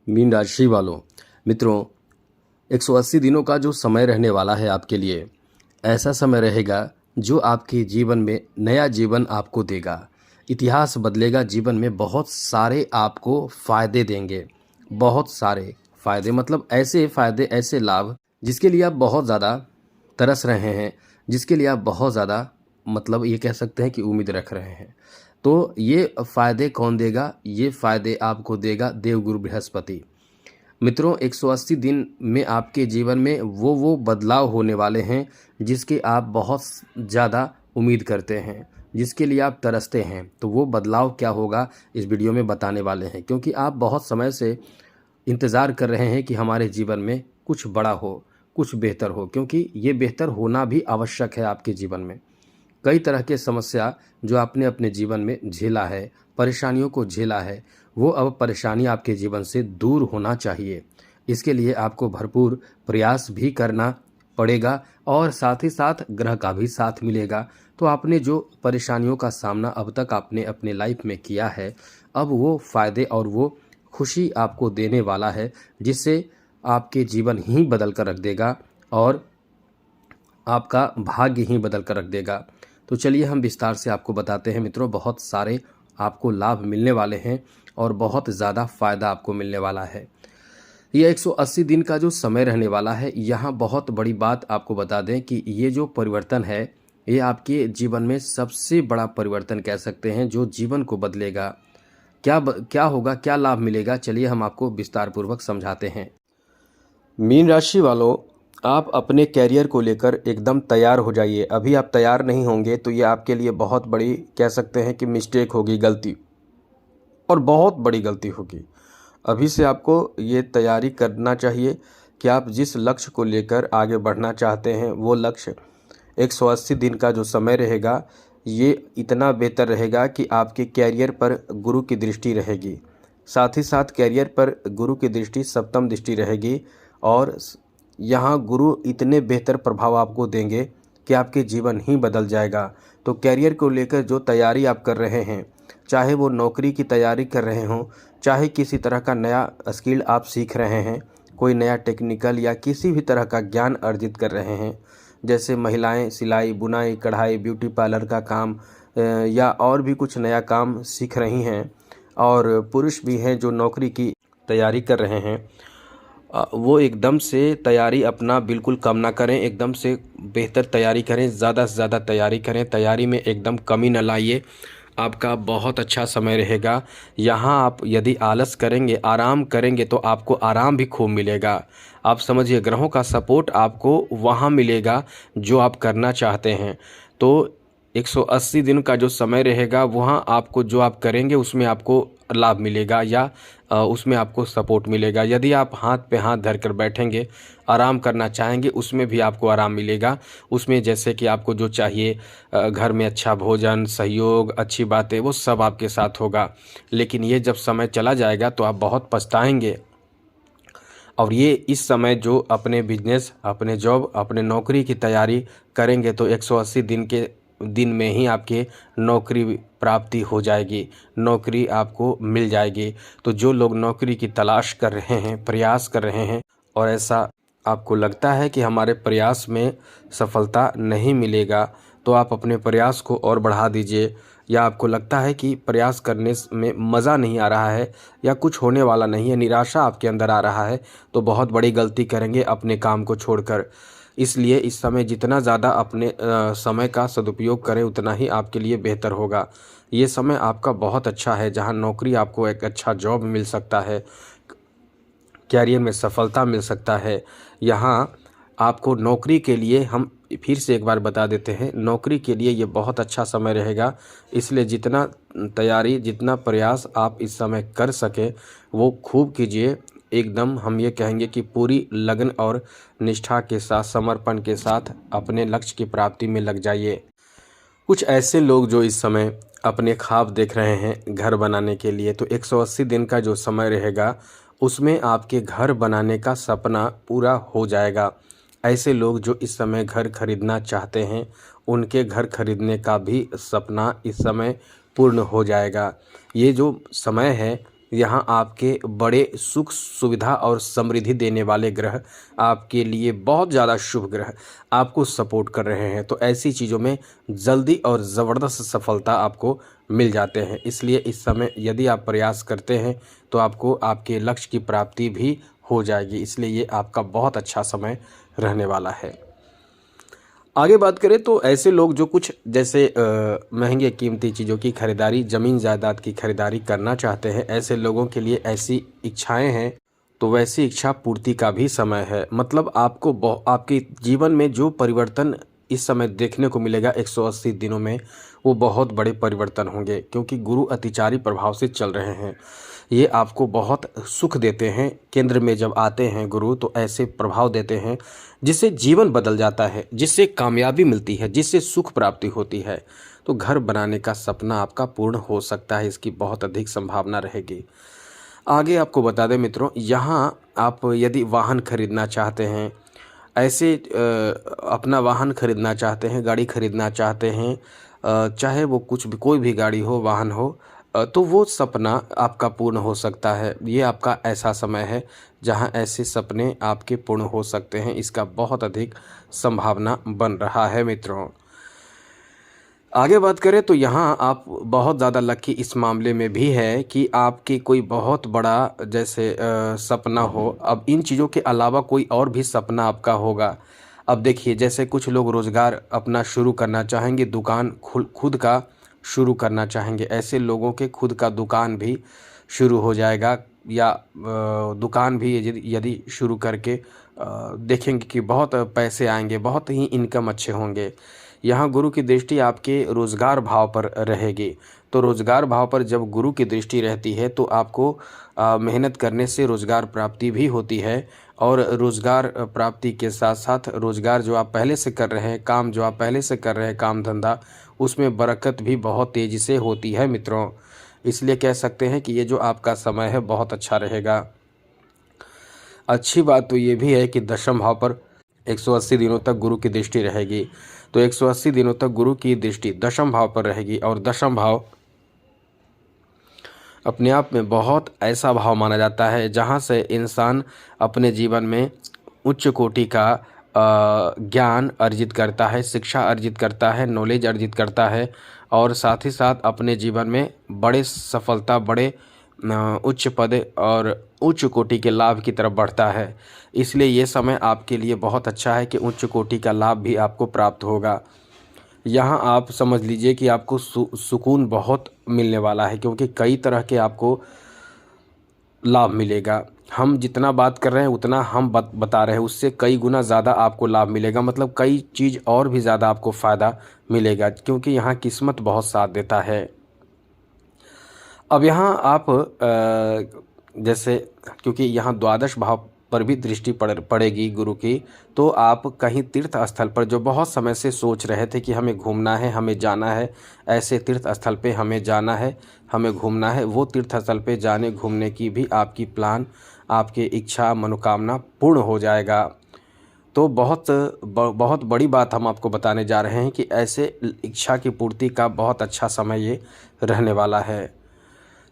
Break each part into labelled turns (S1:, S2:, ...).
S1: Mean राशि वालों, मित्रों, 180 दिनों का जो समय रहने वाला है आपके लिए, ऐसा समय रहेगा जो आपके जीवन में नया जीवन आपको देगा। इतिहास बदलेगा, जीवन में बहुत सारे आपको फ़ायदे देंगे। बहुत सारे फ़ायदे मतलब ऐसे फ़ायदे, ऐसे लाभ जिसके लिए आप बहुत ज़्यादा तरस रहे हैं, जिसके लिए आप बहुत ज़्यादा मतलब ये कह सकते हैं कि उम्मीद रख रहे हैं। तो ये फ़ायदे कौन देगा? ये फ़ायदे आपको देगा देवगुरु बृहस्पति। मित्रों, 180 दिन में आपके जीवन में वो बदलाव होने वाले हैं जिसके आप बहुत ज़्यादा उम्मीद करते हैं, जिसके लिए आप तरसते हैं। तो वो बदलाव क्या होगा इस वीडियो में बताने वाले हैं, क्योंकि आप बहुत समय से इंतज़ार कर रहे हैं कि हमारे जीवन में कुछ बड़ा हो, कुछ बेहतर हो, क्योंकि ये बेहतर होना भी आवश्यक है आपके जीवन में। कई तरह के समस्या जो आपने अपने जीवन में झेला है, परेशानियों को झेला है, वो अब परेशानी आपके जीवन से दूर होना चाहिए। इसके लिए आपको भरपूर प्रयास भी करना पड़ेगा और साथ ही साथ ग्रह का भी साथ मिलेगा। तो आपने जो परेशानियों का सामना अब तक आपने अपने लाइफ में किया है, अब वो फ़ायदे और वो खुशी आपको देने वाला है, जिससे आपके जीवन ही बदल कर रख देगा और आपका भाग्य ही बदल कर रख देगा। तो चलिए हम विस्तार से आपको बताते हैं मित्रों, बहुत सारे आपको लाभ मिलने वाले हैं और बहुत ज़्यादा फ़ायदा आपको मिलने वाला है। ये 180 दिन का जो समय रहने वाला है, यहाँ बहुत बड़ी बात आपको बता दें कि ये जो परिवर्तन है, ये आपके जीवन में सबसे बड़ा परिवर्तन कह सकते हैं, जो जीवन को बदलेगा। क्या होगा, क्या लाभ मिलेगा, चलिए हम आपको विस्तार पूर्वक समझाते हैं। मीन राशि वालों, आप अपने कैरियर को लेकर एकदम तैयार हो जाइए। अभी आप तैयार नहीं होंगे तो ये आपके लिए बहुत बड़ी कह सकते हैं कि मिस्टेक होगी, गलती, और बहुत बड़ी गलती होगी। अभी से आपको ये तैयारी करना चाहिए कि आप जिस लक्ष्य को लेकर आगे बढ़ना चाहते हैं, वो लक्ष्य 180 दिन का जो समय रहेगा, ये इतना बेहतर रहेगा कि आपके कैरियर पर गुरु की दृष्टि रहेगी। साथ ही साथ कैरियर पर गुरु की दृष्टि सप्तम दृष्टि रहेगी और यहाँ गुरु इतने बेहतर प्रभाव आपको देंगे कि आपके जीवन ही बदल जाएगा। तो कैरियर को लेकर जो तैयारी आप कर रहे हैं, चाहे वो नौकरी की तैयारी कर रहे हों, चाहे किसी तरह का नया स्किल आप सीख रहे हैं, कोई नया टेक्निकल या किसी भी तरह का ज्ञान अर्जित कर रहे हैं, जैसे महिलाएं सिलाई, बुनाई, कढ़ाई, ब्यूटी पार्लर का काम या और भी कुछ नया काम सीख रही हैं, और पुरुष भी हैं जो नौकरी की तैयारी कर रहे हैं, वो एकदम से तैयारी अपना बिल्कुल कम ना करें, एकदम से बेहतर तैयारी करें, ज़्यादा से ज़्यादा तैयारी करें, तैयारी में एकदम कमी न लाइए। आपका बहुत अच्छा समय रहेगा। यहाँ आप यदि आलस करेंगे, आराम करेंगे, तो आपको आराम भी खूब मिलेगा। आप समझिए, ग्रहों का सपोर्ट आपको वहाँ मिलेगा जो आप करना चाहते हैं। तो 180 दिन का जो समय रहेगा, वहाँ आपको जो आप करेंगे उसमें आपको लाभ मिलेगा या उसमें आपको सपोर्ट मिलेगा। यदि आप हाथ पे हाथ धर कर बैठेंगे, आराम करना चाहेंगे, उसमें भी आपको आराम मिलेगा। उसमें जैसे कि आपको जो चाहिए, घर में अच्छा भोजन, सहयोग, अच्छी बातें, वो सब आपके साथ होगा। लेकिन ये जब समय चला जाएगा तो आप बहुत पछताएंगे। और ये इस समय जो अपने बिजनेस, अपने जॉब, अपने नौकरी की तैयारी करेंगे तो 180 दिन में ही आपके नौकरी प्राप्ति हो जाएगी, नौकरी आपको मिल जाएगी। तो जो लोग नौकरी की तलाश कर रहे हैं, प्रयास कर रहे हैं, और ऐसा आपको लगता है कि हमारे प्रयास में सफलता नहीं मिलेगा, तो आप अपने प्रयास को और बढ़ा दीजिए। या आपको लगता है कि प्रयास करने में मज़ा नहीं आ रहा है या कुछ होने वाला नहीं है, निराशा आपके अंदर आ रहा है, तो बहुत बड़ी गलती करेंगे अपने काम को छोड़कर। इसलिए इस समय जितना ज़्यादा अपने समय का सदुपयोग करें, उतना ही आपके लिए बेहतर होगा। ये समय आपका बहुत अच्छा है, जहां नौकरी, आपको एक अच्छा जॉब मिल सकता है, कैरियर में सफलता मिल सकता है। यहाँ आपको नौकरी के लिए, हम फिर से एक बार बता देते हैं, नौकरी के लिए ये बहुत अच्छा समय रहेगा। इसलिए जितना तैयारी, जितना प्रयास आप इस समय कर सकें, वो खूब कीजिए। एकदम हम ये कहेंगे कि पूरी लगन और निष्ठा के साथ, समर्पण के साथ अपने लक्ष्य की प्राप्ति में लग जाइए। कुछ ऐसे लोग जो इस समय अपने ख्वाब देख रहे हैं घर बनाने के लिए, तो 180 दिन का जो समय रहेगा, उसमें आपके घर बनाने का सपना पूरा हो जाएगा। ऐसे लोग जो इस समय घर खरीदना चाहते हैं, उनके घर खरीदने का भी सपना इस समय पूर्ण हो जाएगा। ये जो समय है, यहाँ आपके बड़े सुख सुविधा और समृद्धि देने वाले ग्रह, आपके लिए बहुत ज़्यादा शुभ ग्रह आपको सपोर्ट कर रहे हैं। तो ऐसी चीज़ों में जल्दी और ज़बरदस्त सफलता आपको मिल जाते हैं। इसलिए इस समय यदि आप प्रयास करते हैं तो आपको आपके लक्ष्य की प्राप्ति भी हो जाएगी। इसलिए ये आपका बहुत अच्छा समय रहने वाला है। आगे बात करें तो ऐसे लोग जो कुछ जैसे महंगे कीमती चीज़ों की खरीदारी, ज़मीन जायदाद की खरीदारी करना चाहते हैं, ऐसे लोगों के लिए ऐसी इच्छाएं हैं, तो वैसी इच्छा पूर्ति का भी समय है। मतलब आपको आपके जीवन में जो परिवर्तन इस समय देखने को मिलेगा 180 दिनों में, वो बहुत बड़े परिवर्तन होंगे, क्योंकि गुरु अतिचारी प्रभाव से चल रहे हैं। ये आपको बहुत सुख देते हैं। केंद्र में जब आते हैं गुरु तो ऐसे प्रभाव देते हैं जिससे जीवन बदल जाता है, जिससे कामयाबी मिलती है, जिससे सुख प्राप्ति होती है। तो घर बनाने का सपना आपका पूर्ण हो सकता है, इसकी बहुत अधिक संभावना रहेगी। आगे आपको बता दें मित्रों, यहाँ आप यदि वाहन खरीदना चाहते हैं, ऐसे अपना वाहन खरीदना चाहते हैं, गाड़ी खरीदना चाहते हैं, चाहे वो कुछ भी कोई भी गाड़ी हो, वाहन हो, तो वो सपना आपका पूर्ण हो सकता है। ये आपका ऐसा समय है जहां ऐसे सपने आपके पूर्ण हो सकते हैं। इसका बहुत अधिक संभावना बन रहा है मित्रों। आगे बात करें तो यहाँ आप बहुत ज़्यादा लकी इस मामले में भी है कि आपके कोई बहुत बड़ा जैसे सपना हो। अब इन चीज़ों के अलावा कोई और भी सपना आपका होगा। अब देखिए, जैसे कुछ लोग रोज़गार अपना शुरू करना चाहेंगे, दुकान खुद का शुरू करना चाहेंगे। ऐसे लोगों के खुद का दुकान भी शुरू हो जाएगा, या दुकान भी यदि शुरू करके देखेंगे कि बहुत पैसे आएंगे, बहुत ही इनकम अच्छे होंगे। यहाँ गुरु की दृष्टि आपके रोज़गार भाव पर रहेगी। तो रोज़गार भाव पर जब गुरु की दृष्टि रहती है तो आपको मेहनत करने से रोज़गार प्राप्ति भी होती है, और रोज़गार प्राप्ति के साथ साथ रोज़गार जो आप पहले से कर रहे हैं, काम जो आप पहले से कर रहे हैं, काम धंधा, उसमें बरकत भी बहुत तेज़ी से होती है मित्रों। इसलिए कह सकते हैं कि ये जो आपका समय है बहुत अच्छा रहेगा। अच्छी बात तो ये भी है कि दशम भाव पर 180 दिनों तक गुरु की दृष्टि रहेगी। तो 180 दिनों तक गुरु की दृष्टि दशम भाव पर रहेगी, और दशम भाव अपने आप में बहुत ऐसा भाव माना जाता है जहाँ से इंसान अपने जीवन में उच्च कोटि का ज्ञान अर्जित करता है, शिक्षा अर्जित करता है, नॉलेज अर्जित करता है, और साथ ही साथ अपने जीवन में बड़े सफलता, बड़े उच्च पद और उच्च कोटि के लाभ की तरफ बढ़ता है। इसलिए ये समय आपके लिए बहुत अच्छा है कि उच्च कोटि का लाभ भी आपको प्राप्त होगा। यहाँ आप समझ लीजिए कि आपको सुकून बहुत मिलने वाला है, क्योंकि कई तरह के आपको लाभ मिलेगा। हम जितना बात कर रहे हैं उतना हम बता रहे हैं, उससे कई गुना ज़्यादा आपको लाभ मिलेगा। मतलब कई चीज़ और भी ज़्यादा आपको फ़ायदा मिलेगा, क्योंकि यहाँ किस्मत बहुत साथ देता है। अब यहाँ आप जैसे, क्योंकि यहाँ द्वादश भाव पर भी दृष्टि पड़ेगी गुरु की, तो आप कहीं तीर्थ स्थल पर जो बहुत समय से सोच रहे थे कि हमें घूमना है, हमें जाना है, ऐसे तीर्थ स्थल पे हमें जाना है, हमें घूमना है, वो तीर्थ स्थल पे जाने घूमने की भी आपकी प्लान, आपकी इच्छा, मनोकामना पूर्ण हो जाएगा। तो बहुत बड़ी बात हम आपको बताने जा रहे हैं कि ऐसे इच्छा की पूर्ति का बहुत अच्छा समय ये रहने वाला है।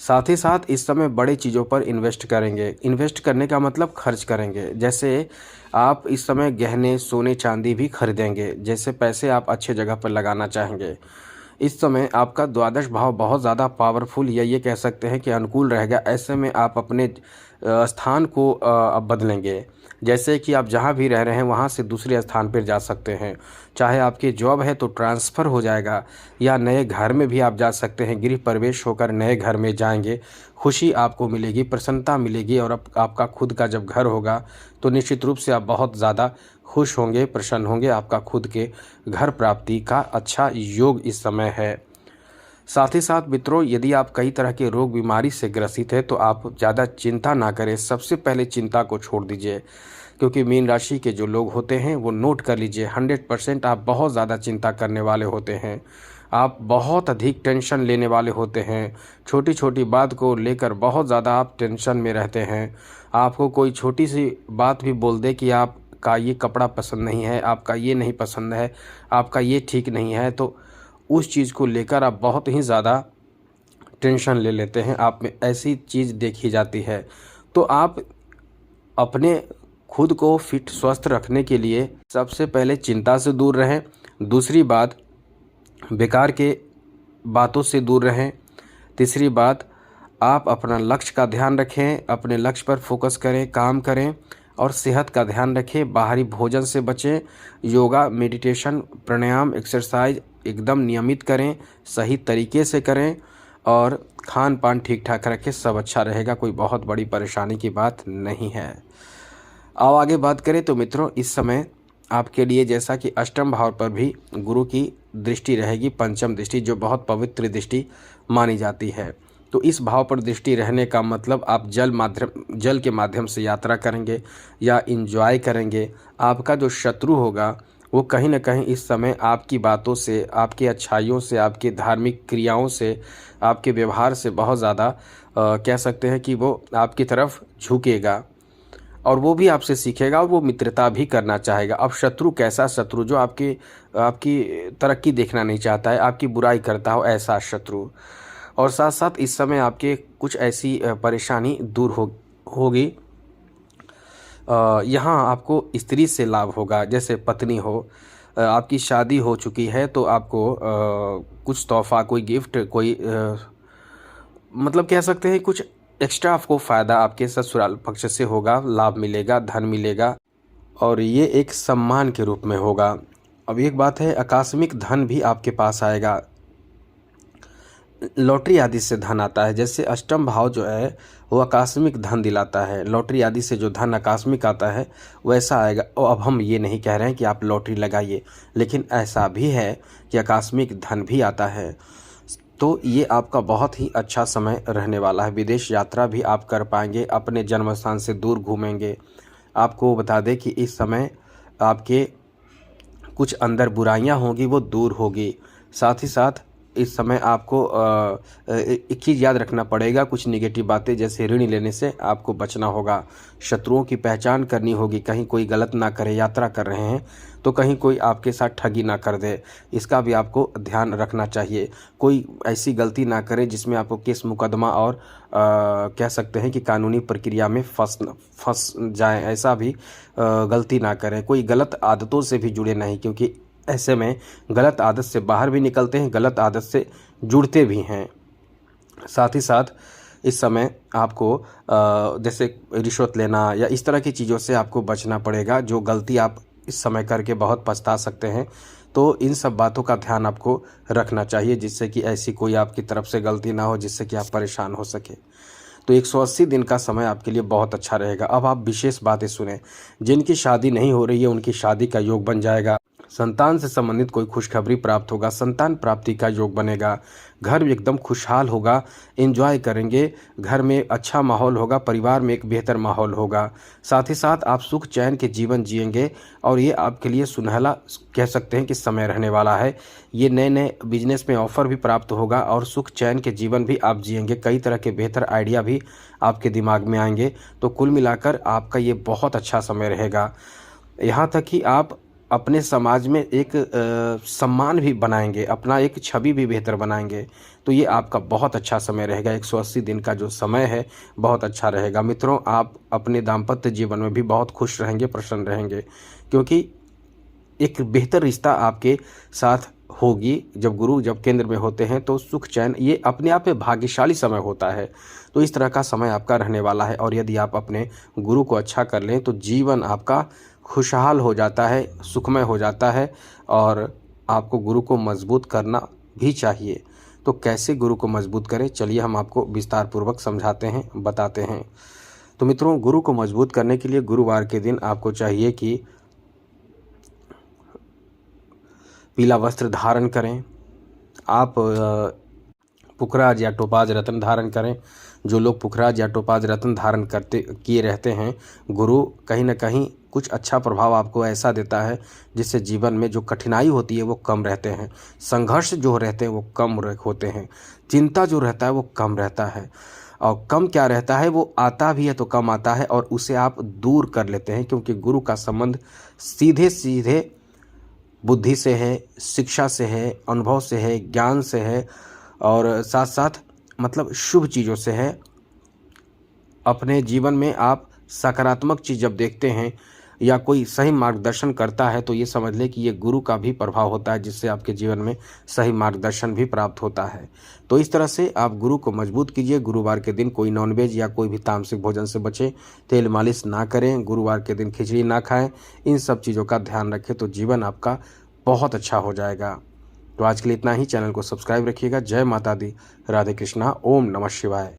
S1: साथ ही साथ इस समय बड़े चीज़ों पर इन्वेस्ट करेंगे। इन्वेस्ट करने का मतलब खर्च करेंगे। जैसे आप इस समय गहने, सोने, चांदी भी खरीदेंगे। जैसे पैसे आप अच्छे जगह पर लगाना चाहेंगे। इस समय आपका द्वादश भाव बहुत ज़्यादा पावरफुल, या ये कह सकते हैं कि अनुकूल रहेगा। ऐसे में आप अपने स्थान को अब बदलेंगे। जैसे कि आप जहाँ भी रह रहे हैं वहाँ से दूसरे स्थान पर जा सकते हैं। चाहे आपकी जॉब है तो ट्रांसफ़र हो जाएगा, या नए घर में भी आप जा सकते हैं। गृह प्रवेश होकर नए घर में जाएंगे, खुशी आपको मिलेगी, प्रसन्नता मिलेगी, और आपका खुद का जब घर होगा तो निश्चित रूप से आप बहुत ज़्यादा खुश होंगे, प्रसन्न होंगे। आपका खुद के घर प्राप्ति का अच्छा योग इस समय है। साथ ही साथ मित्रों, यदि आप कई तरह के रोग बीमारी से ग्रसित है तो आप ज़्यादा चिंता ना करें। सबसे पहले चिंता को छोड़ दीजिए, क्योंकि मीन राशि के जो लोग होते हैं वो नोट कर लीजिए, 100% आप बहुत ज़्यादा चिंता करने वाले होते हैं। आप बहुत अधिक टेंशन लेने वाले होते हैं। छोटी छोटी बात को लेकर बहुत ज़्यादा आप टेंशन में रहते हैं। आपको कोई छोटी सी बात भी बोल दे कि आपका ये कपड़ा पसंद नहीं है, आपका ये नहीं पसंद है, आपका ये ठीक नहीं है, तो उस चीज़ को लेकर आप बहुत ही ज़्यादा टेंशन ले लेते हैं, आप में ऐसी चीज़ देखी जाती है। तो आप अपने खुद को फिट स्वस्थ रखने के लिए सबसे पहले चिंता से दूर रहें। दूसरी बात, बेकार के बातों से दूर रहें। तीसरी बात, आप अपना लक्ष्य का ध्यान रखें, अपने लक्ष्य पर फोकस करें, काम करें और सेहत का ध्यान रखें। बाहरी भोजन से बचें। योगा, मेडिटेशन, प्राणायाम, एक्सरसाइज एकदम नियमित करें, सही तरीके से करें और खान पान ठीक ठाक रखें। सब अच्छा रहेगा, कोई बहुत बड़ी परेशानी की बात नहीं है। आओ आगे बात करें तो मित्रों, इस समय आपके लिए जैसा कि अष्टम भाव पर भी गुरु की दृष्टि रहेगी, पंचम दृष्टि, जो बहुत पवित्र दृष्टि मानी जाती है। तो इस भाव पर दृष्टि रहने का मतलब आप जल के माध्यम से यात्रा करेंगे या एंजॉय करेंगे। आपका जो शत्रु होगा वो कहीं ना कहीं इस समय आपकी बातों से, आपकी अच्छाइयों से, आपकी धार्मिक क्रियाओं से, आपके व्यवहार से बहुत ज़्यादा कह सकते हैं कि वो आपकी तरफ झुकेगा और वो भी आपसे सीखेगा और वो मित्रता भी करना चाहेगा। अब शत्रु कैसा शत्रु? जो आपकी तरक्की देखना नहीं चाहता है, आपकी बुराई करता हो, ऐसा शत्रु। और साथ साथ इस समय आपके कुछ ऐसी परेशानी दूर होगी। यहाँ आपको स्त्री से लाभ होगा, जैसे पत्नी हो, आपकी शादी हो चुकी है तो आपको कुछ तोहफा, कोई गिफ्ट, कोई मतलब कह सकते हैं कुछ एक्स्ट्रा आपको फ़ायदा आपके ससुराल पक्ष से होगा, लाभ मिलेगा, धन मिलेगा और ये एक सम्मान के रूप में होगा। अब एक बात है, आकस्मिक धन भी आपके पास आएगा। लॉटरी आदि से धन आता है, जैसे अष्टम भाव जो है वो आकस्मिक धन दिलाता है। लॉटरी आदि से जो धन आकस्मिक आता है वैसा आएगा। और अब हम ये नहीं कह रहे हैं कि आप लॉटरी लगाइए, लेकिन ऐसा भी है कि आकस्मिक धन भी आता है। तो ये आपका बहुत ही अच्छा समय रहने वाला है। विदेश यात्रा भी आप कर पाएंगे, अपने जन्म स्थान से दूर घूमेंगे। आपको बता दें कि इस समय आपके कुछ अंदर बुराइयां होंगी वो दूर होगी। साथ ही साथ इस समय आपको एक चीज़ याद रखना पड़ेगा, कुछ निगेटिव बातें जैसे ऋण लेने से आपको बचना होगा। शत्रुओं की पहचान करनी होगी, कहीं कोई गलत ना करे। यात्रा कर रहे हैं तो कहीं कोई आपके साथ ठगी ना कर दे, इसका भी आपको ध्यान रखना चाहिए। कोई ऐसी गलती ना करे जिसमें आपको केस मुकदमा और कह सकते हैं कि कानूनी प्रक्रिया में फंस जाए, ऐसा भी गलती ना करें। कोई गलत आदतों से भी जुड़े नहीं, क्योंकि ऐसे में गलत आदत से बाहर भी निकलते हैं, गलत आदत से जुड़ते भी हैं। साथ ही साथ इस समय आपको जैसे रिश्वत लेना या इस तरह की चीज़ों से आपको बचना पड़ेगा, जो गलती आप इस समय करके बहुत पछता सकते हैं। तो इन सब बातों का ध्यान आपको रखना चाहिए, जिससे कि ऐसी कोई आपकी तरफ से गलती ना हो जिससे कि आप परेशान हो सके। तो 180 दिन का समय आपके लिए बहुत अच्छा रहेगा। अब आप विशेष बातें सुने। जिनकी शादी नहीं हो रही है उनकी शादी का योग बन जाएगा। संतान से संबंधित कोई खुशखबरी प्राप्त होगा, संतान प्राप्ति का योग बनेगा। घर एकदम खुशहाल होगा, एंजॉय करेंगे, घर में अच्छा माहौल होगा, परिवार में एक बेहतर माहौल होगा। साथ ही साथ आप सुख चैन के जीवन जिएंगे और ये आपके लिए सुनहला कह सकते हैं कि समय रहने वाला है। ये नए नए बिजनेस में ऑफर भी प्राप्त होगा और सुख चैन के जीवन भी आप जिएंगे। कई तरह के बेहतर आइडिया भी आपके दिमाग में आएंगे। तो कुल मिलाकर आपका ये बहुत अच्छा समय रहेगा। यहाँ तक कि आप अपने समाज में एक सम्मान भी बनाएंगे, अपना एक छवि भी बेहतर बनाएंगे। तो ये आपका बहुत अच्छा समय रहेगा। 180 दिन का जो समय है बहुत अच्छा रहेगा। मित्रों, आप अपने दाम्पत्य जीवन में भी बहुत खुश रहेंगे, प्रसन्न रहेंगे, क्योंकि एक बेहतर रिश्ता आपके साथ होगी। जब केंद्र में होते हैं तो सुख चैन ये अपने आप में भाग्यशाली समय होता है। तो इस तरह का समय आपका रहने वाला है। और यदि आप अपने गुरु को अच्छा कर लें तो जीवन आपका खुशहाल हो जाता है, सुखमय हो जाता है। और आपको गुरु को मजबूत करना भी चाहिए। तो कैसे गुरु को मजबूत करें, चलिए हम आपको विस्तार पूर्वक समझाते हैं, बताते हैं। तो मित्रों, गुरु को मजबूत करने के लिए गुरुवार के दिन आपको चाहिए कि पीला वस्त्र धारण करें। आप पुखराज या टोपाज रत्न धारण करें। जो लोग पुखराज या टोपाज रत्न धारण किए रहते हैं, गुरु कहीं ना कहीं कुछ अच्छा प्रभाव आपको ऐसा देता है जिससे जीवन में जो कठिनाई होती है वो कम रहते हैं, संघर्ष जो रहते हैं वो कम होते हैं, चिंता जो रहता है वो कम रहता है। और कम क्या रहता है, वो आता भी है तो कम आता है और उसे आप दूर कर लेते हैं, क्योंकि गुरु का संबंध सीधे सीधे बुद्धि से है, शिक्षा से है, अनुभव से है, ज्ञान से है और साथ साथ
S2: मतलब शुभ चीज़ों से है। अपने जीवन में आप सकारात्मक चीज़ जब देखते हैं या कोई सही मार्गदर्शन करता है तो ये समझ लें कि ये गुरु का भी प्रभाव होता है, जिससे आपके जीवन में सही मार्गदर्शन भी प्राप्त होता है। तो इस तरह से आप गुरु को मजबूत कीजिए। गुरुवार के दिन कोई नॉनवेज या कोई भी तामसिक भोजन से बचें, तेल मालिश ना करें, गुरुवार के दिन खिचड़ी ना खाएं। इन सब चीज़ों का ध्यान रखें तो जीवन आपका बहुत अच्छा हो जाएगा। तो आज के लिए इतना ही। चैनल को सब्सक्राइब रखिएगा। जय माता दी। राधे कृष्णा। ओम नमः शिवाय।